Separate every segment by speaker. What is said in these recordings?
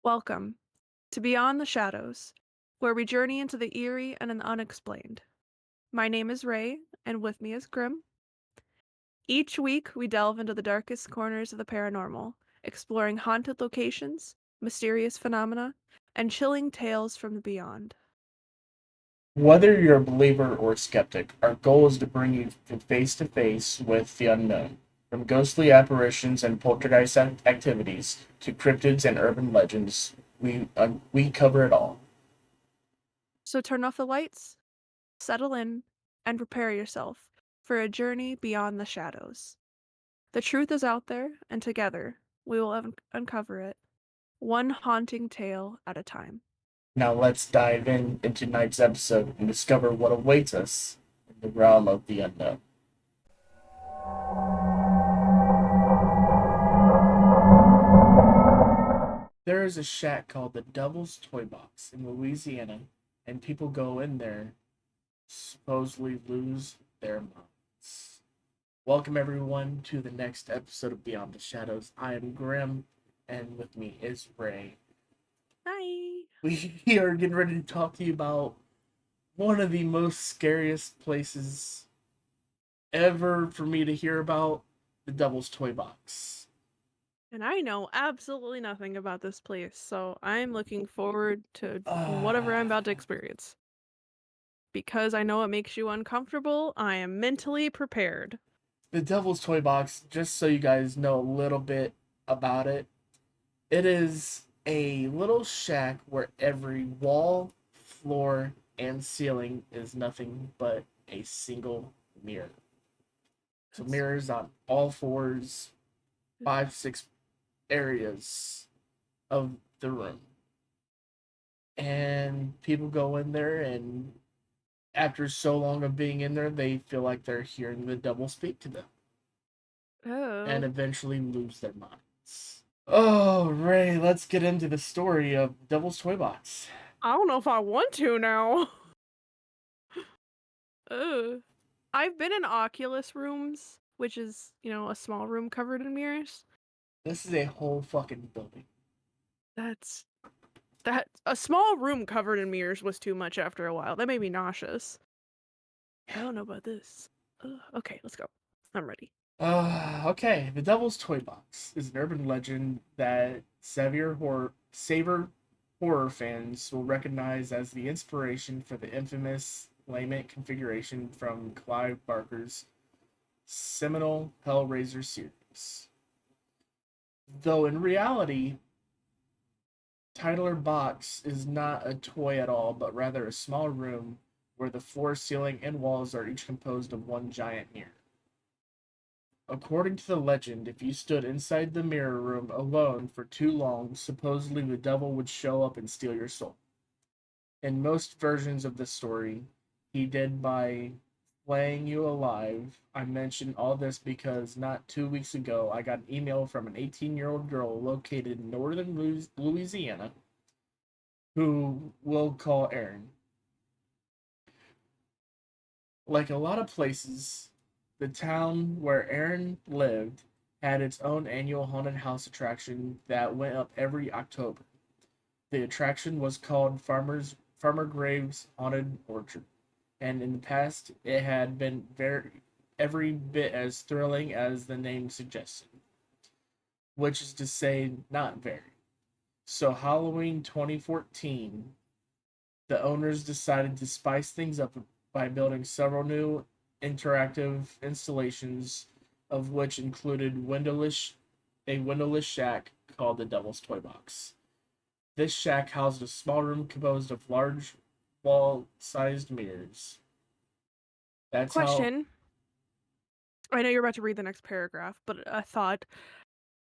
Speaker 1: Welcome to Beyond the Shadows, where we journey into the eerie and the unexplained. My name is Ray, and with me is Grim. Each week, we delve into the darkest corners of the paranormal, exploring haunted locations, mysterious phenomena, and chilling tales from the beyond.
Speaker 2: Whether you're a believer or a skeptic, our goal is to bring you face to face with the unknown. From ghostly apparitions and poltergeist activities to cryptids and urban legends, we cover it all.
Speaker 1: So turn off the lights, settle in, and prepare yourself for a journey beyond the shadows. The truth is out there, and together, we will uncover it, one haunting tale at a time.
Speaker 2: Now let's dive into tonight's episode and discover what awaits us in the realm of the unknown. There is a shack called the Devil's Toybox in Louisiana, and people go in there supposedly lose their minds. Welcome everyone to the next episode of Beyond the Shadows. I am Grim, and with me is Ray.
Speaker 1: Hi.
Speaker 2: We are getting ready to talk to you about one of the most scariest places ever for me to hear about, the Devil's Toy Box.
Speaker 1: And I know absolutely nothing about this place, so I'm looking forward to whatever I'm
Speaker 2: Uh,
Speaker 1: about to experience. Because I know it makes you uncomfortable, I am mentally prepared.
Speaker 2: the Devil's Toy Box, just so you guys know a little bit about it, it is a little shack where every wall, floor, and ceiling is nothing but a single mirror. So
Speaker 1: That's
Speaker 2: mirrors on all fours, five, six areas of the room. And people go in there, and after so long of being in there, they feel like they're hearing the devil speak to them and
Speaker 1: oh.
Speaker 2: eventually lose their minds. Oh, Ray, let's get into the story of Devil's Toy Box.
Speaker 1: I don't know if I want to now. Ugh. I've been in Oculus rooms, which is, a small room covered in mirrors.
Speaker 2: This is a whole fucking building.
Speaker 1: That's that a small room covered in mirrors was too much after a while. That made me nauseous. I don't know about this. Ugh. Okay, let's go. I'm ready.
Speaker 2: Okay. The Devil's Toy Box is an urban legend that savor horror fans will recognize as the inspiration for the infamous Lament configuration from Clive Barker's seminal Hellraiser series. Though in reality, Tyler Box is not a toy at all, but rather a small room where the floor, ceiling, and walls are each composed of one giant mirror. According to the legend, if you stood inside the mirror room alone for too long, supposedly the devil would show up and steal your soul. In most versions of the story, he did by flaying you alive. I mention all this because not 2 weeks ago, I got an email from an 18-year-old girl located in northern Louisiana who we'll call Erin. Like a lot of places, the town where Erin lived had its own annual haunted house attraction that went up every October. The attraction was called Farmer Graves Haunted Orchard, and in the past it had been very every bit as thrilling as the name suggested, which is to say not very. So Halloween 2014, the owners decided to spice things up by building several new interactive installations, of which included a windowless shack called the Devil's Toy Box. This shack housed a small room composed of large wall-sized mirrors. That's how.
Speaker 1: Question. I know you're about to read the next paragraph, but I thought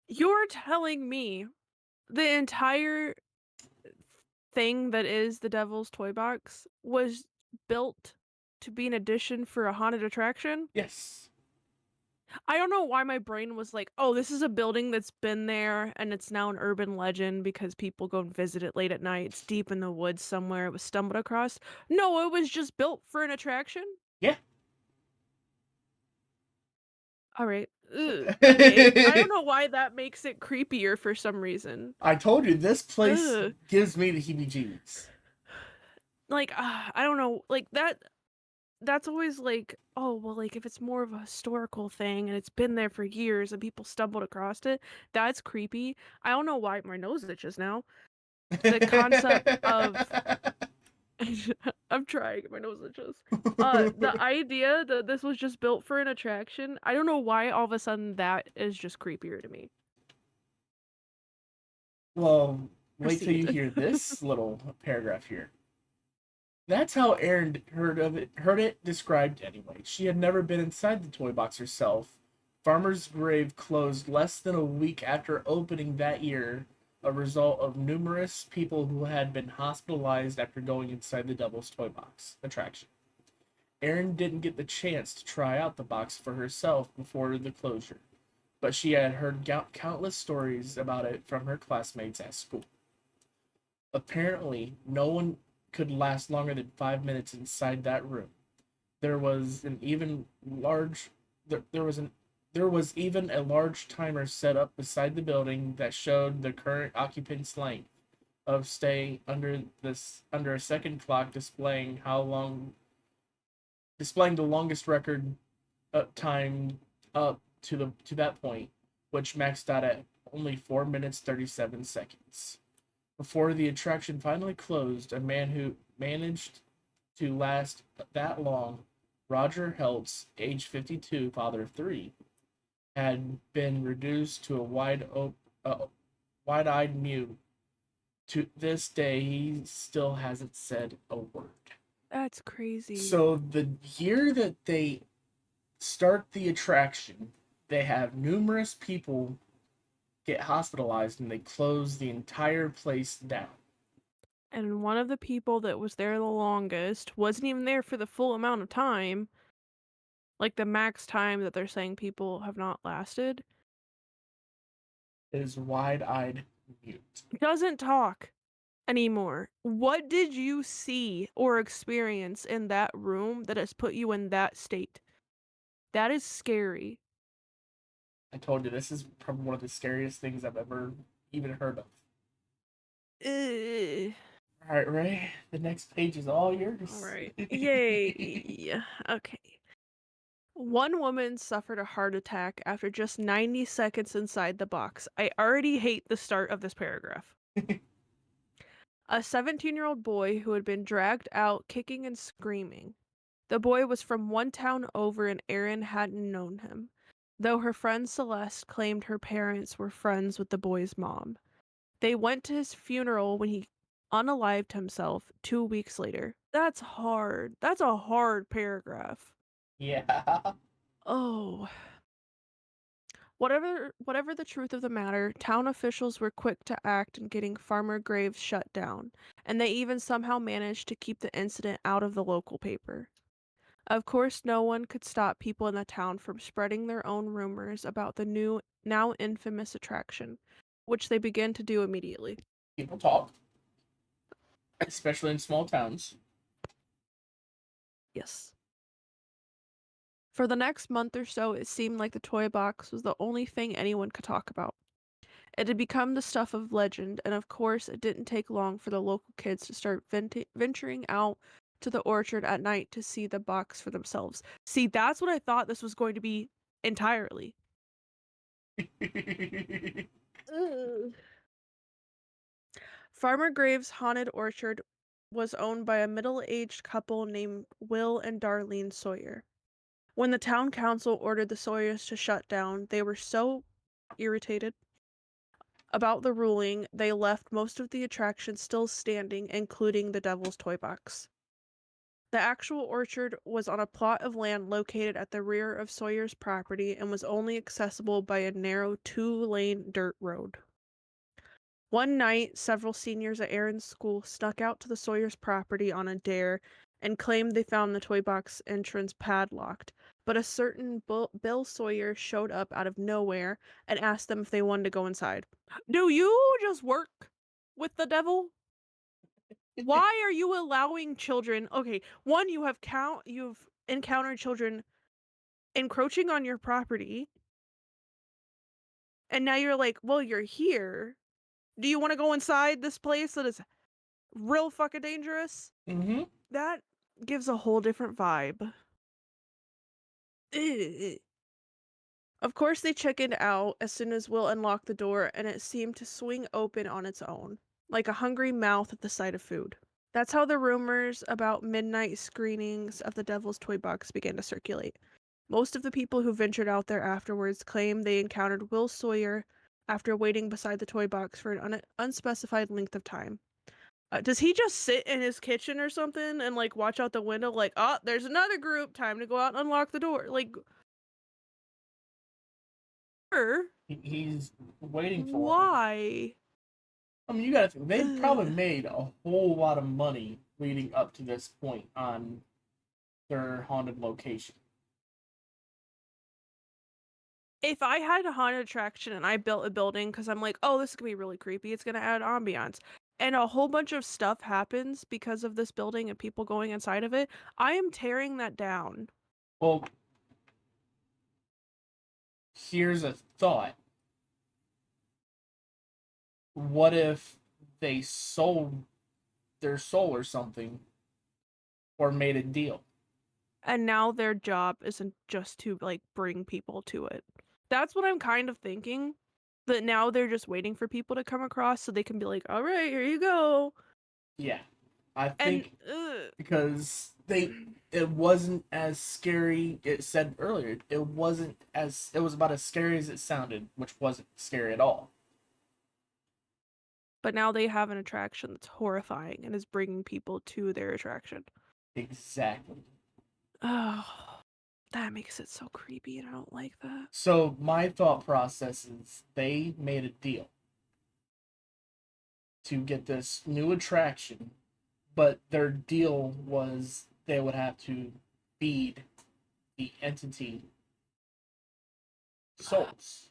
Speaker 1: you're telling me the entire thing that is the Devil's Toy Box was built to be an addition for a haunted attraction?
Speaker 2: Yes.
Speaker 1: I don't know why my brain was like, oh, this is a building that's been there and it's now an urban legend because people go and visit it late at night. It's deep in the woods somewhere. It was stumbled across. No, it was just built for an attraction.
Speaker 2: Yeah.
Speaker 1: All right. Ugh, okay. I don't know why that makes it creepier for some reason.
Speaker 2: I told you this place
Speaker 1: Ugh.
Speaker 2: gives me the heebie-jeebies.
Speaker 1: Like, I don't know, like, that's always like, oh, well, like, if it's more of a historical thing and it's been there for years and people stumbled across it, that's creepy. I don't know why my nose itches now. The concept of I'm trying, my nose itches. The idea that this was just built for an attraction, I don't know why all of a sudden that is just creepier to me.
Speaker 2: Well, wait till you
Speaker 1: Proceed.
Speaker 2: hear this little paragraph here. That's how Erin heard it described anyway. She had never been inside the toy box herself. Farmer's grave closed less than a week after opening that year, a result of numerous people who had been hospitalized after going inside the Devil's Toy Box attraction. Erin didn't get the chance to try out the box for herself before the closure, but she had heard countless stories about it from her classmates at school. Apparently, no one could last longer than 5 minutes inside that room. There was an even large there was an there was even a large timer set up beside the building that showed the current occupant's length of stay under a second clock displaying the longest record time up to that point, which maxed out at only 4 minutes 37 seconds. Before the attraction finally closed, a man who managed to last that long, Roger Heltz, age 52, father of three, had been reduced to a wide-eyed mute. To this day, he still hasn't said a word.
Speaker 1: That's crazy.
Speaker 2: So the year that they start the attraction, they have numerous people get hospitalized and they close the entire place down.
Speaker 1: And one of the people that was there the longest wasn't even there for the full amount of time, like the max time that they're saying people have not lasted.
Speaker 2: Is wide-eyed mute.
Speaker 1: Doesn't talk anymore. What did you see or experience in that room that has put you in that state? That is scary.
Speaker 2: I told you this is probably one of the scariest things I've ever even heard of.
Speaker 1: Ugh.
Speaker 2: All right, Ray. The next page is all
Speaker 1: All
Speaker 2: yours.
Speaker 1: right. Yay. Okay. One woman suffered a heart attack after just 90 seconds inside the box. I already hate the start of this paragraph. A 17-year-old boy who had been dragged out kicking and screaming. The boy was from one town over and Erin hadn't known him, though her friend Celeste claimed her parents were friends with the boy's mom. They went to his funeral when he unalived himself 2 weeks later. That's hard. That's a hard paragraph.
Speaker 2: Yeah.
Speaker 1: Oh. Whatever the truth of the matter, town officials were quick to act in getting Farmer Graves shut down, and they even somehow managed to keep the incident out of the local paper. Of course, no one could stop people in the town from spreading their own rumors about the new, now infamous attraction, which they began to do immediately.
Speaker 2: People talk, especially in small towns.
Speaker 1: Yes. For the next month or so, it seemed like the toy box was the only thing anyone could talk about. It had become the stuff of legend, and of course, it didn't take long for the local kids to start venturing out to the orchard at night to see the box for themselves. See, that's what I thought this was going to be entirely. Ugh. Farmer Graves' haunted orchard was owned by a middle-aged couple named Will and Darlene Sawyer. When the town council ordered the Sawyers to shut down, they were so irritated about the ruling, they left most of the attractions still standing, including the Devil's Toy Box. The actual orchard was on a plot of land located at the rear of Sawyer's property and was only accessible by a narrow 2-lane dirt road. One night, several seniors at Erin's school snuck out to the Sawyer's property on a dare and claimed they found the toy box entrance padlocked, but a certain Bill Sawyer showed up out of nowhere and asked them if they wanted to go inside. Do you just work with the devil? Why are you allowing children? Okay, one, you've encountered children encroaching on your property. And now you're like, "Well, you're here. Do you wanna go inside this place that is real fucking dangerous?"
Speaker 2: Mm-hmm.
Speaker 1: That gives a whole different vibe. Ugh. Of course, they chickened out as soon as Will unlocked the door, and it seemed to swing open on its own, like a hungry mouth at the sight of food. That's how the rumors about midnight screenings of the Devil's Toy Box began to circulate. Most of the people who ventured out there afterwards claim they encountered Will Sawyer after waiting beside the toy box for an unspecified length of time. Does he just sit in his kitchen or something and like watch out the window, like, oh, there's another group, time to go out and unlock the door? Like, er,
Speaker 2: He's waiting for them.
Speaker 1: why?
Speaker 2: I mean, you gotta think, they probably
Speaker 1: Ugh.
Speaker 2: made a whole lot of money leading up to this point on their haunted location.
Speaker 1: If I had a haunted attraction and I built a building because I'm like, oh, this is gonna be really creepy, it's gonna add ambiance, and a whole bunch of stuff happens because of this building and people going inside of it, I am tearing that down.
Speaker 2: Well, here's a thought. What if they sold their soul or something, or made a deal?
Speaker 1: And now their job isn't just to like bring people to it. That's what I'm kind of thinking. That now they're just waiting for people to come across so they can be like, all right, here you go.
Speaker 2: Yeah, I
Speaker 1: And
Speaker 2: think because it wasn't as scary. It said earlier it wasn't as it was about as scary as it sounded, which wasn't scary at all.
Speaker 1: but now they have an attraction that's horrifying and is bringing people to their attraction.
Speaker 2: Exactly.
Speaker 1: Oh, that makes it so creepy and I don't like that.
Speaker 2: So my thought process is they made a deal to get this new attraction, but their deal was they would have to feed the entity souls.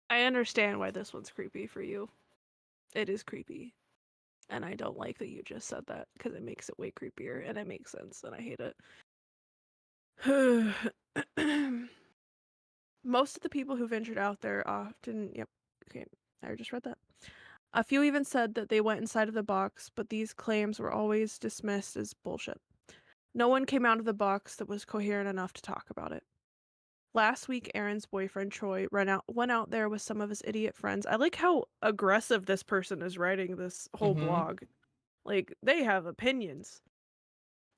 Speaker 1: I understand why this one's creepy for you. It is creepy. And I don't like that you just said that because it makes it way creepier and it makes sense and I hate it. Most of the people who ventured out there often, yep, okay, I just read that. A few even said that they went inside of the box, but these claims were always dismissed as bullshit. No one came out of the box that was coherent enough to talk about it. Last week, Aaron's boyfriend Troy went out there with some of his idiot friends. I like how aggressive this person is writing this whole
Speaker 2: Mm-hmm.
Speaker 1: blog. Like, they have opinions.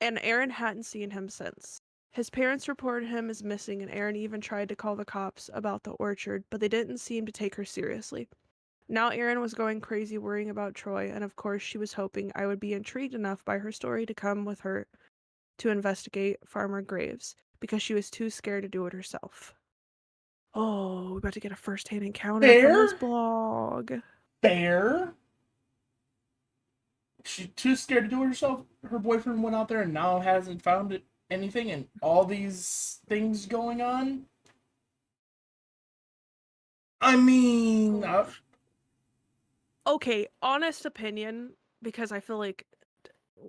Speaker 1: And Aaron hadn't seen him since. His parents reported him as missing, and Aaron even tried to call the cops about the orchard, but they didn't seem to take her seriously. Now Aaron was going crazy worrying about Troy, and of course she was hoping I would be intrigued enough by her story to come with her to investigate Farmer Graves, because she was too scared to do it herself. Oh, we're about to get a first-hand encounter from this
Speaker 2: Fair,
Speaker 1: blog.
Speaker 2: fair. She's too scared to do it herself. Her boyfriend went out there and now hasn't found anything, and all these things going on. I mean,
Speaker 1: Oh. Okay, honest opinion, because I feel like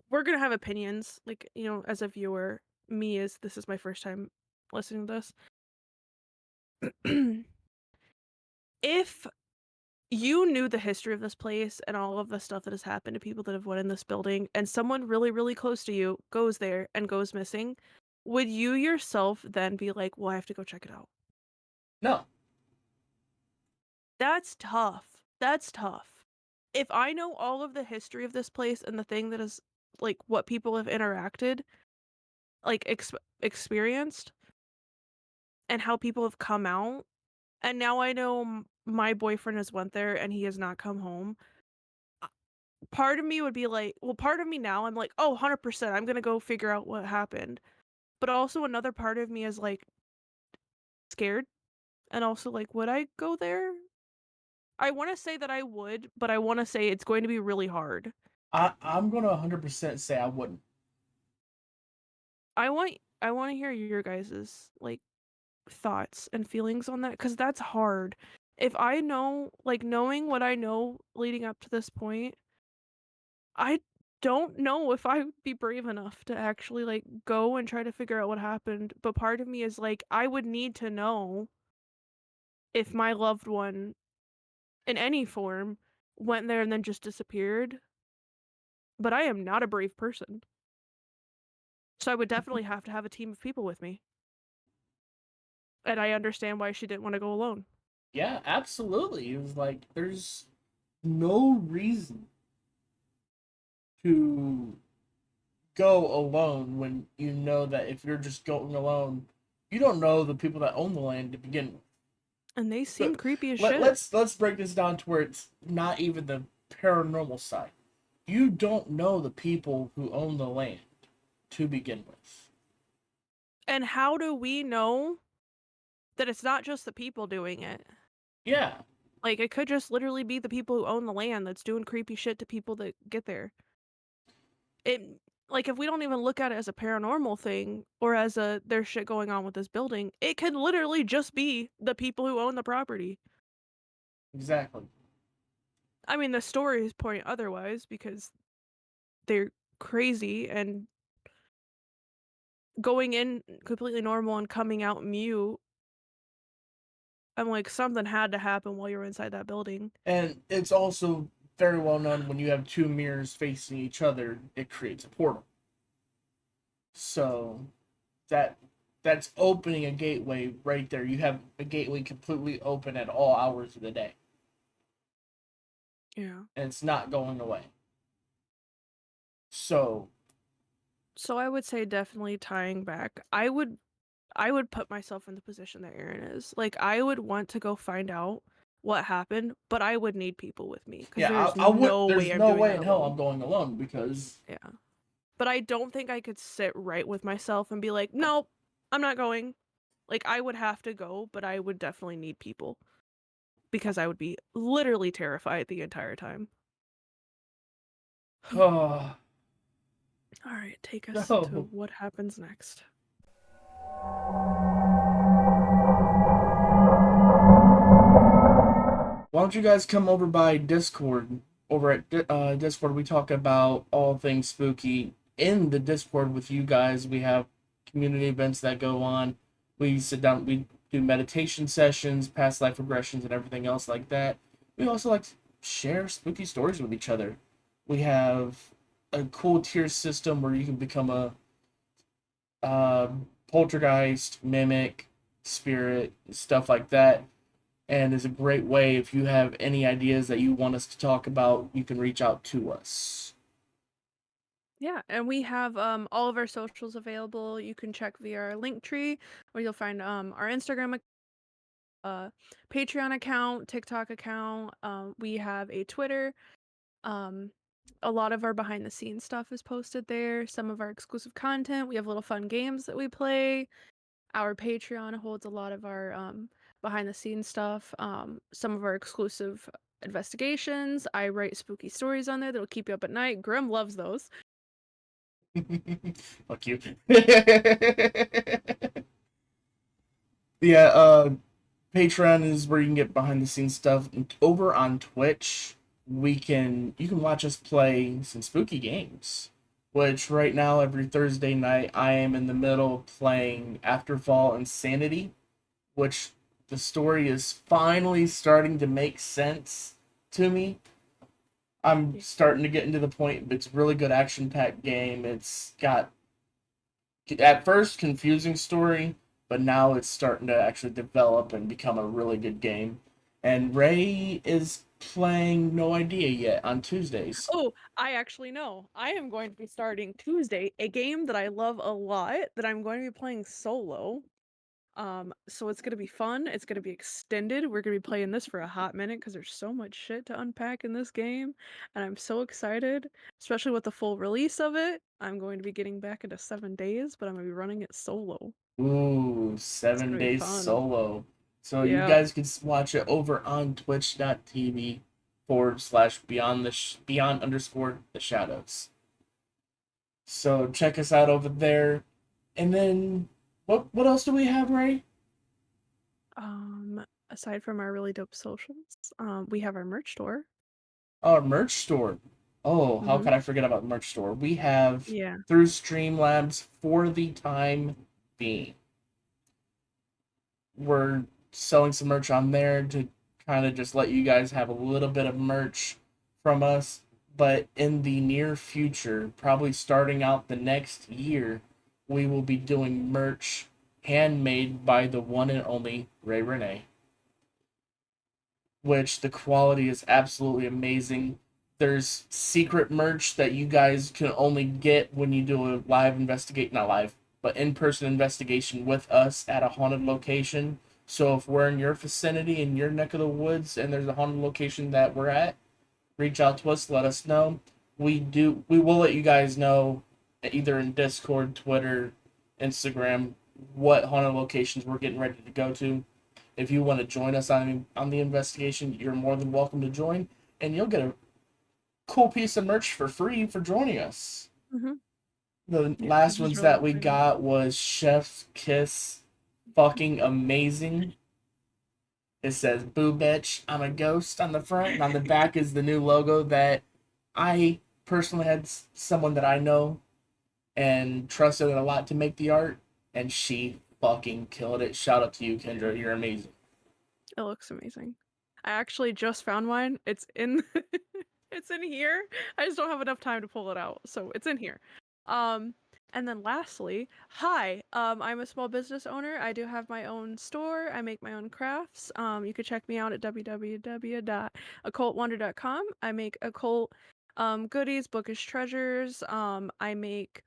Speaker 1: we're gonna have opinions, like, as a viewer, me as this is my first time listening to this. If you knew the history of this place and all of the stuff that has happened to people that have went in this building, and someone really, really close to you goes there and goes missing, would you yourself then be like, well, I have to go check it out?
Speaker 2: no.
Speaker 1: That's tough. That's tough. If I know all of the history of this place and the thing that is like what people have interacted, like experienced, and how people have come out, and now I know my boyfriend has went there and he has not come home. uh, Part of me would be like, well, part of me now I'm like, oh, 100%, I'm gonna go figure out what happened. But also another part of me is like scared, and also like, would I go there? I want to say that I would, but I want to say it's going to be really hard.
Speaker 2: I'm gonna 100% say I wouldn't.
Speaker 1: I want to hear your guys's like thoughts and feelings on that cuz that's hard. If I know, like knowing what I know leading up to this point, I don't know if I would be brave enough to actually, like, go and try to figure out what happened, but part of me is like, I would need to know if my loved one, in any form, went there and then just disappeared, but I am not a brave person. So I would definitely have to have a team of people with me, and I understand why she didn't wanna go alone.
Speaker 2: Yeah, absolutely. It was like there's no reason to go alone when you know that if you're just going alone, you don't know the people that own the land to begin with.
Speaker 1: And they seem
Speaker 2: But
Speaker 1: creepy as
Speaker 2: let,
Speaker 1: shit.
Speaker 2: let's let's break this down to where it's not even the paranormal side. You don't know the people who own the land to begin with.
Speaker 1: And how do we know that it's not just the people doing it?
Speaker 2: Yeah,
Speaker 1: Like, it could just literally be the people who own the land that's doing creepy shit to people that get there. It like, if we don't even look at it as a paranormal thing or as a "there's shit going on with this building," it could literally just be the people who own the property.
Speaker 2: exactly.
Speaker 1: I mean, the stories point otherwise because they're crazy and going in completely normal and coming out mute. I'm like, something had to happen while you were inside that building.
Speaker 2: And it's also very well known when you have two mirrors facing each other, it creates a portal. So that that's opening a gateway right there. You have a gateway completely open at all hours of the day,
Speaker 1: Yeah.
Speaker 2: and it's not going away. So
Speaker 1: So I would say definitely tying back. I would put myself in the position that Aaron is. Like, I would want to go find out what happened, but I would need people with me because
Speaker 2: yeah,
Speaker 1: there's
Speaker 2: I would.
Speaker 1: no
Speaker 2: There's
Speaker 1: way I'm
Speaker 2: no
Speaker 1: doing
Speaker 2: way
Speaker 1: that
Speaker 2: in hell
Speaker 1: alone.
Speaker 2: I'm going alone because
Speaker 1: Yeah. But I don't think I could sit right with myself and be like, "Nope, I'm not going." Like, I would have to go, but I would definitely need people because I would be literally terrified the entire time.
Speaker 2: oh
Speaker 1: All right, take us to
Speaker 2: no.
Speaker 1: what happens next.
Speaker 2: Why don't you guys come over by Discord? Over at Discord, we talk about all things spooky. In the Discord with you guys, we have community events that go on. We sit down, we do meditation sessions, past life regressions, and everything else like that. We also like to share spooky stories with each other. We have a cool tier system where you can become a uh, poltergeist, mimic, spirit, stuff like that, and is a great way if you have any ideas that you want us to talk about, you can reach out to us.
Speaker 1: Yeah, and we have all of our socials available. You can check via our link tree, where you'll find our uh Patreon account, TikTok account. We have a Twitter. Um, a lot of our behind the scenes stuff is posted there. Some of our exclusive content. We have little fun games that we play. Our Patreon holds a lot of our behind the scenes stuff. Some of our exclusive investigations. I write spooky stories on there that'll keep you up at night. Grim loves those.
Speaker 2: Fuck you. Yeah, Patreon is where you can get behind the scenes stuff. And over on Twitch, you can watch us play some spooky games. Which right now every Thursday night I am in the middle playing Afterfall Insanity, which the story is finally starting to make sense to me. I'm starting to get into the point. It's a really good action packed game. It's got at first confusing story, but now it's starting to actually develop and become a really good game. And Ray is playing No Idea Yet on Tuesdays.
Speaker 1: Oh, I actually know. I am going to be starting Tuesday a game that I love a lot that I'm going to be playing solo. So it's gonna be fun. It's gonna be extended. We're gonna be playing this for a hot minute because there's so much shit to unpack in this game, and I'm so excited, especially with the full release of it. I'm going to be getting back into 7 days, but I'm gonna be running it solo.
Speaker 2: Ooh,
Speaker 1: It's
Speaker 2: seven
Speaker 1: gonna be
Speaker 2: days
Speaker 1: fun.
Speaker 2: solo. So you
Speaker 1: Yeah.
Speaker 2: guys can watch it over on twitch.tv/ beyond underscore the shadows. So check us out over there. And then what else do we have, Ray?
Speaker 1: Aside from our really dope socials, we have our merch store.
Speaker 2: Our merch store. Oh, how
Speaker 1: Mhm.
Speaker 2: could I forget about the merch store? We have
Speaker 1: Yeah.
Speaker 2: through Streamlabs for the time being. We're selling some merch on there to kind of just let you guys have a little bit of merch from us. But in the near future, probably starting out the next year, we will be doing merch handmade by the one and only Ray Renee, which the quality is absolutely amazing. There's secret merch that you guys can only get when you do a live investigate, not live, but in person investigation with us at a haunted location. So if we're in your vicinity, in your neck of the woods, and there's a haunted location that we're at, reach out to us, let us know. We will let you guys know either in Discord, Twitter, Instagram, what haunted locations we're getting ready to go to. If you want to join us on the investigation, you're more than welcome to join, and you'll get a cool piece of merch for free for joining us.
Speaker 1: Mhm.
Speaker 2: The
Speaker 1: Yeah,
Speaker 2: last
Speaker 1: which is
Speaker 2: ones
Speaker 1: really
Speaker 2: that we
Speaker 1: exciting.
Speaker 2: got was Chef's Kiss, fucking amazing. It says "Boo bitch, I'm a ghost" on the front, and on the back is the new logo that I personally had someone that I know and trusted a lot to make the art, and she fucking killed it. Shout out to you, Kendra. You're amazing.
Speaker 1: It looks amazing. I actually just found mine. It's in it's in here. I just don't have enough time to pull it out. So it's in here. Um and then lastly, hi. I'm a small business owner. I do have my own store. I make my own crafts. You can check me out at www.occultwonder.com. I make occult goodies, bookish treasures. I make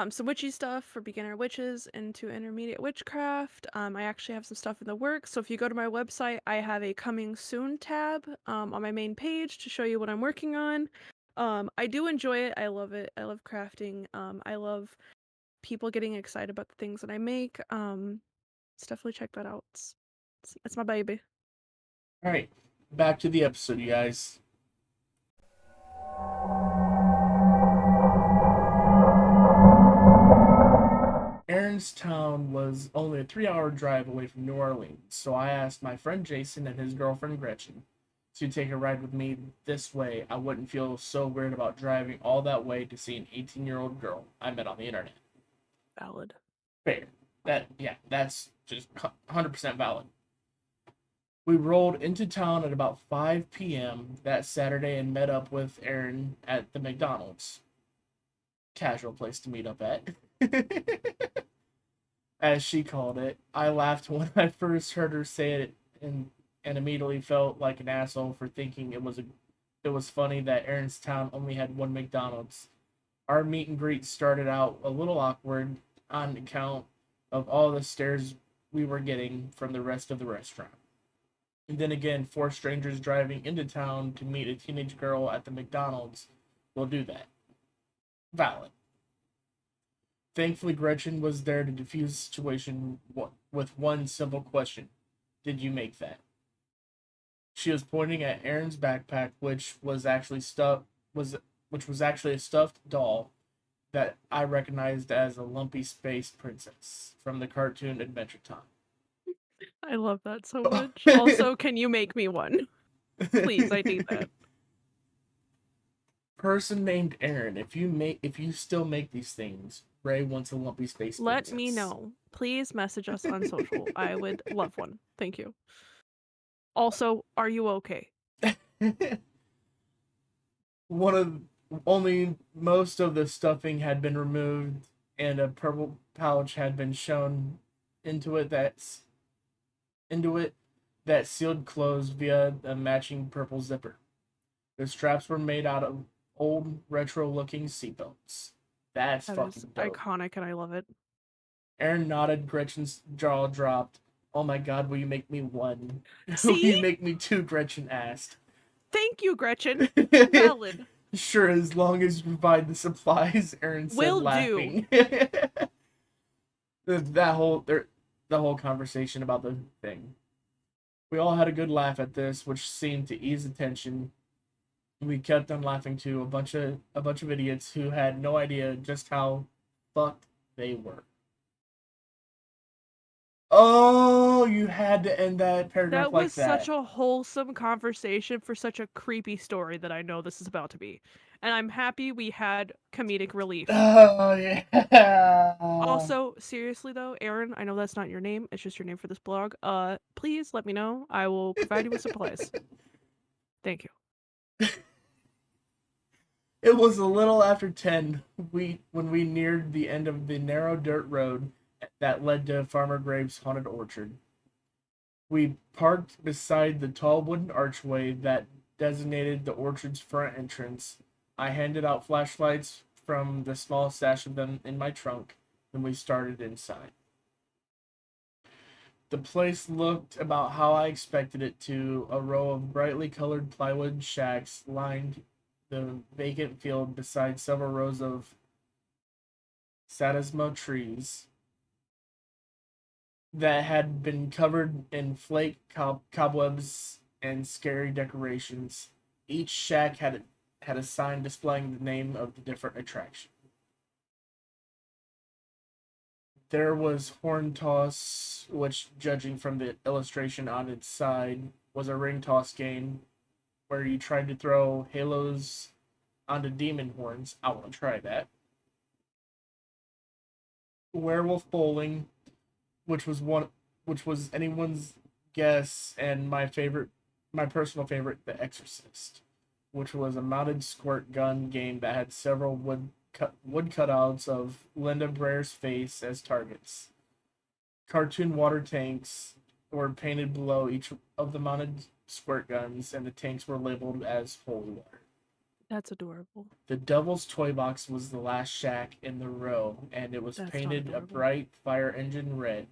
Speaker 1: some witchy stuff for beginner witches into intermediate witchcraft. I actually have some stuff in the works. So if you go to my website, I have a coming soon tab on my main page to show you what I'm working on. I do enjoy it. I love it. I love crafting. I love people getting excited about the things that I make. So definitely check that out. It's my baby.
Speaker 2: All right, back to the episode, you guys. Town was only a 3 hour drive away from New Orleans, so I asked my friend Jason and his girlfriend Gretchen to take a ride with me. This way, I wouldn't feel so weird about driving all that way to see an 18-year-old girl I met on the internet.
Speaker 1: Valid.
Speaker 2: Fair. Yeah, that's just 100% valid. We rolled into town at about 5 p.m. that Saturday and met up with Aaron at the McDonald's. Casual place to meet up at. As she called it. I laughed when I first heard her say it and immediately felt like an asshole for thinking it was funny that Aaron's town only had one McDonald's. Our meet and greet started out a little awkward on account of all the stares we were getting from the rest of the restaurant. And then again, four strangers driving into town to meet a teenage girl at the McDonald's will do that. Valid. Thankfully, Gretchen was there to defuse the situation with one simple question: did you make that? She was pointing at Aaron's backpack, was which was actually a stuffed doll that I recognized as a lumpy space princess from the cartoon Adventure
Speaker 1: I love that so much.
Speaker 2: Time.
Speaker 1: Also, can you make me one? Please, I need that.
Speaker 2: Person named Aaron, if you still make these things, Ray wants a lumpy space
Speaker 1: Let me
Speaker 2: princess.
Speaker 1: know. Please message us on social. I would love one. Thank you. Also, are you okay?
Speaker 2: One of only most of the stuffing had been removed and a purple pouch had been shown into it that's into it that sealed closed via a matching purple zipper. The straps were made out of old retro looking seatbelts. That's
Speaker 1: That is
Speaker 2: fucking dope.
Speaker 1: iconic and I love it.
Speaker 2: Aaron nodded, Gretchen's jaw dropped. Oh my god, will you make me one? Will
Speaker 1: See?
Speaker 2: you make me two? Gretchen asked.
Speaker 1: Thank you, Gretchen. Valid.
Speaker 2: Sure, as long as you provide the supplies, Aaron said,
Speaker 1: Will do.
Speaker 2: laughing. that whole the whole conversation about the thing. We all had a good laugh at this, which seemed to ease the tension. We kept on laughing to a bunch of idiots who had no idea just how fucked they were. Oh, you had to end that paragraph
Speaker 1: That was
Speaker 2: like
Speaker 1: such
Speaker 2: that.
Speaker 1: a wholesome conversation for such a creepy story that I know this is about to be. And I'm happy we had comedic relief.
Speaker 2: Oh yeah.
Speaker 1: Also, seriously though, Aaron, I know that's not your name, it's just your name for this blog. Please let me know. I will provide you with supplies. Thank you.
Speaker 2: It was a little after 10 when we neared the end of the narrow dirt road that led to Farmer Graves' haunted orchard. We parked beside the tall wooden archway that designated the orchard's front entrance. I handed out flashlights from the small stash of them in my trunk, and we started inside. The place looked about how I expected it to, a row of brightly colored plywood shacks lined the vacant field beside several rows of satisma trees that had been covered in flake cobwebs and scary decorations. Each shack had a sign displaying the name of the different attraction. There was horn toss, which, judging from the illustration on its side, was a ring toss game where you tried to throw halos onto demon horns. I want to try that. Werewolf bowling, which was one, which was anyone's guess, and my personal favorite, The Exorcist, which was a mounted squirt gun game that had several wood cutouts of Linda Blair's face as targets. Cartoon water tanks were painted below each of the mounted squirt guns, and the tanks were labeled as holy water.
Speaker 1: That's adorable.
Speaker 2: The Devil's Toybox was the last shack in the row, and it was
Speaker 1: That's not
Speaker 2: painted a
Speaker 1: adorable.
Speaker 2: bright fire engine red.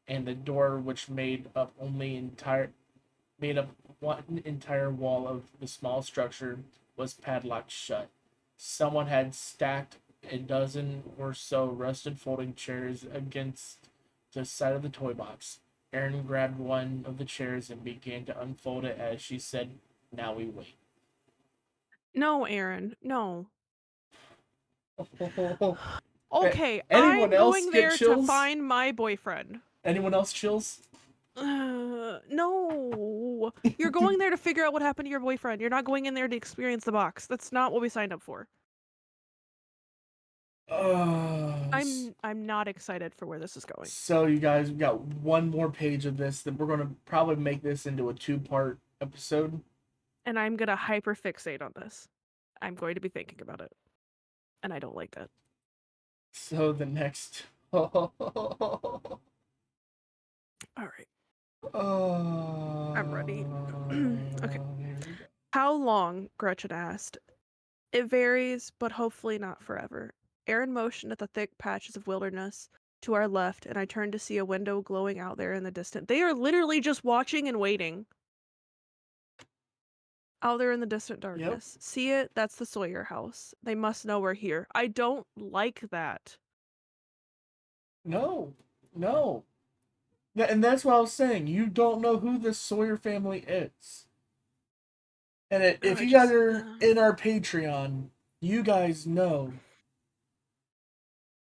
Speaker 2: And the door, which made up one entire wall of the small structure, was padlocked shut. Someone had stacked a dozen or so rusted folding chairs against the side of the toy box. Erin grabbed one of the chairs and began to unfold it as she said, "Now we wait."
Speaker 1: No, Aaron, no. Okay,
Speaker 2: Anyone
Speaker 1: I'm
Speaker 2: else
Speaker 1: going
Speaker 2: get
Speaker 1: there to
Speaker 2: chills?
Speaker 1: find my boyfriend.
Speaker 2: Anyone else chills?
Speaker 1: No. You're going there to figure out what happened to your boyfriend. You're not going in there to experience the box. That's not what we signed up for.
Speaker 2: Uh,
Speaker 1: I'm not excited for where this is going.
Speaker 2: So you guys, we got one more page of this. That we're gonna probably make this into a two-part episode.
Speaker 1: And I'm gonna hyper fixate on this. I'm going to be thinking about it. And I don't like that.
Speaker 2: So the next, oh,
Speaker 1: Alright, I'm ready. Okay.
Speaker 2: here we go.
Speaker 1: How long? Gretchen asked. It varies, but hopefully not forever. Aaron motioned at the thick patches of wilderness to our left, and I turned to see a window glowing out there in the distance. They are literally just watching and waiting. Out there in the distant
Speaker 2: Yep.
Speaker 1: darkness. See it? That's the Sawyer house. They must know we're here. I don't like that.
Speaker 2: No. No. And that's what I was saying. You don't know who this Sawyer family is. And if
Speaker 1: I
Speaker 2: you guys
Speaker 1: just.
Speaker 2: are in our Patreon, you guys know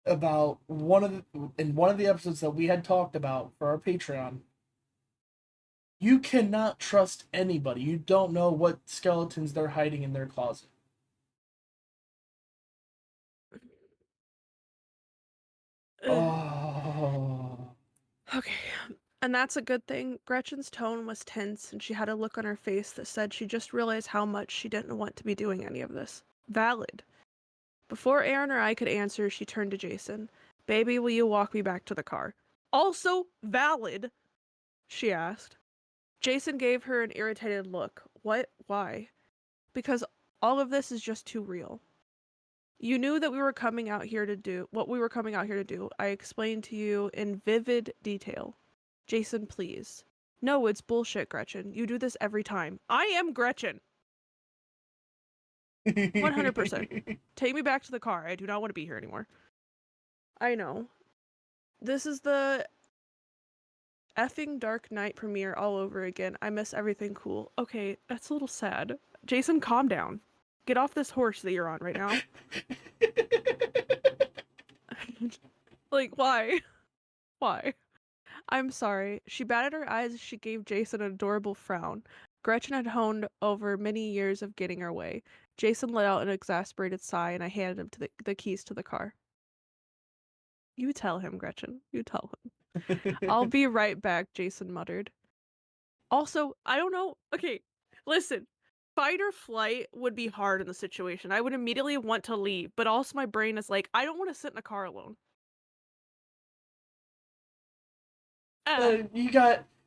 Speaker 2: about one of the episodes that we had talked about for our Patreon. You cannot trust anybody. You don't know what skeletons they're hiding in their closet. Oh.
Speaker 1: Okay. And that's a good thing. Gretchen's tone was tense, and she had a look on her face that said she just realized how much she didn't want to be doing any of this. Valid. Before Aaron or I could answer, she turned to Jason. Baby, will you walk me back to the car? Also valid, she asked. Jason gave her an irritated look. What? Why? Because all of this is just too real. You knew that we were coming out here to do what we were coming out here to do. I explained to you in vivid detail. Jason, please. No, it's bullshit, Gretchen. You do this every time. I am Gretchen. 100%. Take me back to the car. I do not want to be here anymore. I know. This is the effing Dark Knight premiere all over again. I miss everything cool. Okay, that's a little sad. Jason, calm down. Get off this horse that you're on right now. Like, why? Why? I'm sorry. She batted her eyes as she gave Jason an adorable frown. Gretchen had honed over many years of getting her way. Jason let out an exasperated sigh, and I handed him the keys to the car. You tell him, Gretchen. You tell him. I'll be right back, Jason muttered. Also, I don't know. Okay, listen. Fight or flight would be hard in the situation. I would immediately want to leave, but also my brain is like, I don't want to sit in a car alone. Ah,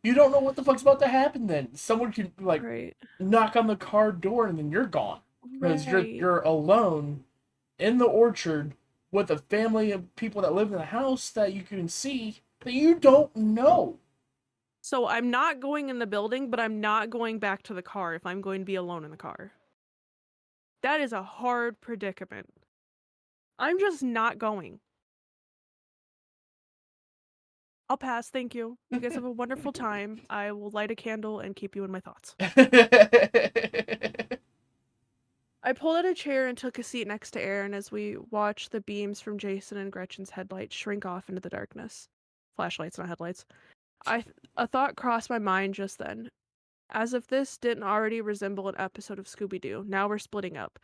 Speaker 2: You don't know what the fuck's about to happen then. Someone could like
Speaker 1: right.
Speaker 2: knock on the car door and then you're gone. Because
Speaker 1: Right.
Speaker 2: you're alone in the orchard with a family of people that live in the house that you can see that you don't know.
Speaker 1: So I'm not going in the building, but I'm not going back to the car if I'm going to be alone in the car. That is a hard predicament. I'm just not going. I'll pass, thank you. You guys have a wonderful time. I will light a candle and keep you in my thoughts. I pulled out a chair and took a seat next to Aaron as we watched the beams from Jason and Gretchen's headlights shrink off into the darkness. Flashlights, not headlights. A thought crossed my mind just then. As if this didn't already resemble an episode of Scooby Doo, now we're splitting up.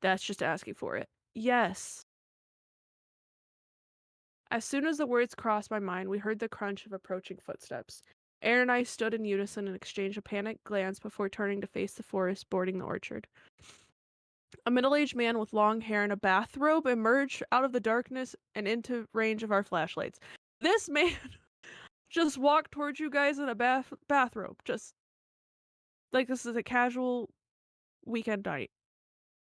Speaker 1: That's just asking for it. Yes. As soon as the words crossed my mind, we heard the crunch of approaching footsteps. Aaron and I stood in unison and exchanged a panicked glance before turning to face the forest bordering the orchard. A middle-aged man with long hair and a bathrobe emerged out of the darkness and into range of our flashlights. This man just walked towards you guys in a bathrobe, just like this is a casual weekend night.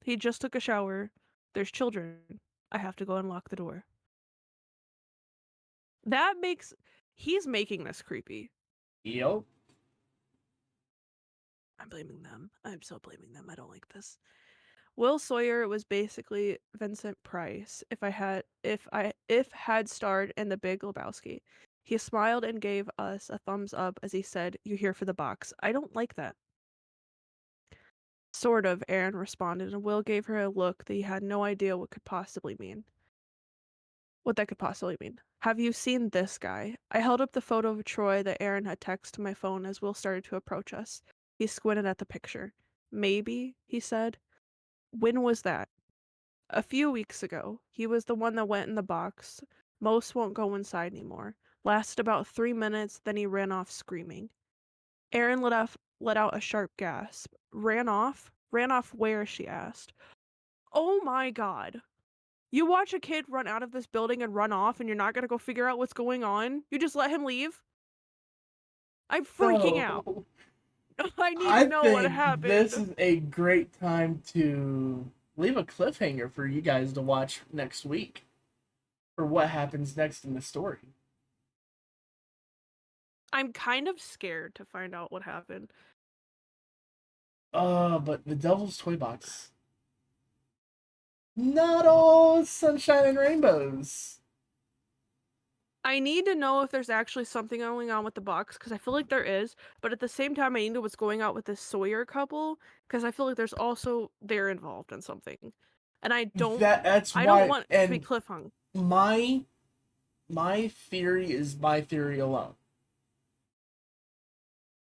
Speaker 1: He just took a shower. There's children. I have to go unlock the door. That makes he's making this creepy.
Speaker 2: Yep.
Speaker 1: I'm blaming them. I'm so blaming them. I don't like this. Will Sawyer was basically Vincent Price if had starred in The Big Lebowski. He smiled and gave us a thumbs up as he said, "You're here for the box." I don't like that. Sort of, Aaron responded, and Will gave her a look that he had no idea what that could possibly mean. Have you seen this guy? I held up the photo of Troy that Aaron had texted to my phone as Will started to approach us. He squinted at the picture. Maybe, he said. When was that? A few weeks ago. He was the one that went in the box. Most won't go inside anymore. Lasted about 3 minutes, then he ran off screaming. Aaron let out a sharp gasp. Ran off? Ran off where? She asked. Oh my god. You watch a kid run out of this building and run off, and you're not gonna go figure out what's going on? You just let him leave? I'm freaking out.
Speaker 2: So
Speaker 1: I need to
Speaker 2: I
Speaker 1: know what
Speaker 2: think this
Speaker 1: happened.
Speaker 2: is a great time to leave a cliffhanger for you guys to watch next week for what happens next in the story.
Speaker 1: I'm kind of scared to find out what happened.
Speaker 2: But the Devil's Toy Box. Not all sunshine and rainbows.
Speaker 1: I need to know if there's actually something going on with the box because I feel like there is, but at the same time, I need to know what's going on with this Sawyer couple because I feel like there's also they're involved in something, and
Speaker 2: That's
Speaker 1: I don't
Speaker 2: why,
Speaker 1: want to be
Speaker 2: and
Speaker 1: cliffhung.
Speaker 2: my my theory is my theory alone.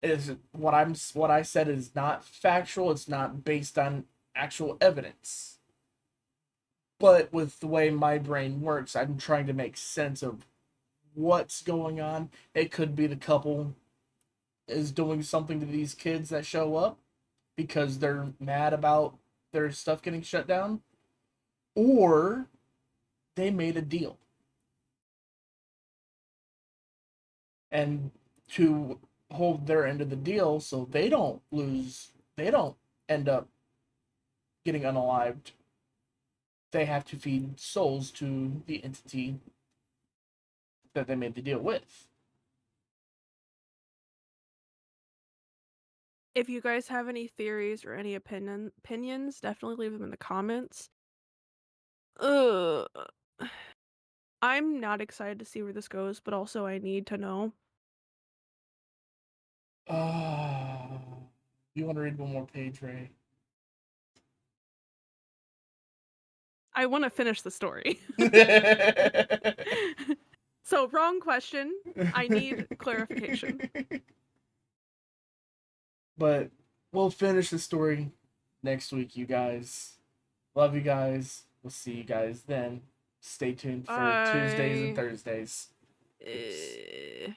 Speaker 2: Is what I said is not factual. It's not based on actual evidence. But with the way my brain works, I'm trying to make sense of what's going on. It could be the couple is doing something to these kids that show up because they're mad about their stuff getting shut down, or they made a deal. And to hold their end of the deal so they don't end up getting unalived, they have to feed souls to the entity that they made the deal with.
Speaker 1: If you guys have any theories or any opinions, definitely leave them in the comments. Ugh. I'm not excited to see where this goes, but also I need to know.
Speaker 2: Uh, you want to read one more page, Ray?
Speaker 1: I want to finish the story. So, wrong question. I need clarification.
Speaker 2: But we'll finish the story next week, you guys. Love you guys. We'll see you guys then. Stay tuned for Tuesdays and
Speaker 1: I.
Speaker 2: Thursdays. Peace.
Speaker 1: Uh...